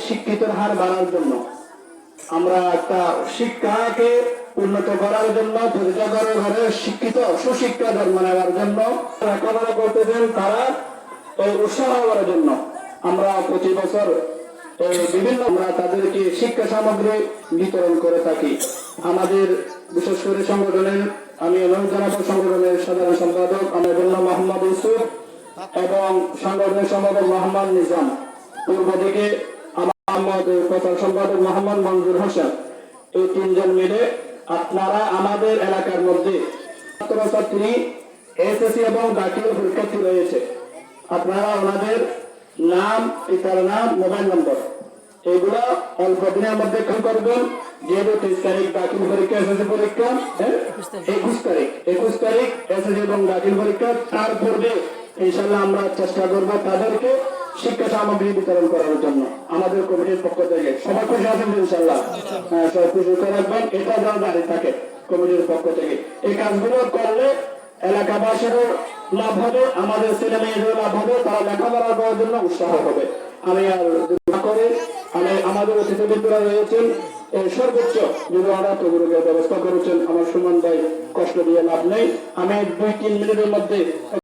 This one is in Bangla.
শিক্ষিতের হার বাড়ার জন্য, আমরা একটা শিক্ষাকে উন্নত করার জন্য, প্রতিটা ঘরে ঘরে শিক্ষিত সুশিক্ষা জন্ম নেওয়ার জন্য, লেখাপড়া করতেছেন তারা উৎসাহ করার জন্য আমরা প্রতি বছর বিভিন্ন আমরা তাদেরকে শিক্ষা সামগ্রী বিতরণ করে থাকি। আমাদের বিশেষ করে সংগঠনের আমি অনুরোধ জানাবো সংগঠনের সাধারণ সম্পাদক আমার মোহাম্মদ ইউসুফ এবং সংগঠনের সম্পাদক মোহাম্মদ নিজাম, পূর্ব দিকে আমাদের প্রচার সম্পাদক মোহাম্মদ মঞ্জুর হোসেন, এই তিনজন মিলে আপনারা আমাদের এলাকার মধ্যে ছাত্রছাত্রী এসএসসি এবং দাখিল পরীক্ষার্থী রয়েছে, আপনারা ওনাদের নাম, পিতার নাম, মোবাইল নম্বর এগুলো অল্প দিনের মধ্যে করবেন। যেহেতু 23 তারিখ দাখিল পরীক্ষা, এসএসসি পরীক্ষা 21 তারিখ এসএসসি এবং দাখিল পরীক্ষা, তার পূর্বে ইনশাল্লাহ আমরা চেষ্টা করব তাদেরকে শিক্ষা সামগ্রী বিতরণ করার জন্য। আমাদের কমিটির পক্ষ থেকে সবাই খুশি আছেন ইনশাল্লাহ? সবাই খুশি করে রাখবেন, এটা যেন দাঁড়িয়ে থাকে কমিটির পক্ষ থেকে। এই কাজগুলো করলে এলাকাবাসীরও লাভ হবে, আমাদের ছেলে মেয়েদেরও লাভ হবে, তারা লেখাপড়া করার জন্য উৎসাহ হবে। আমি আর করে আমাদের অতিথিবৃন্দরা রয়েছেন, সর্বোচ্চ যদি ওরা তবুরুকের ব্যবস্থা করেছেন, আমার সুমন ভাই কষ্ট দিয়ে লাভ নেই। আমি 2-3 মিনিটের মধ্যে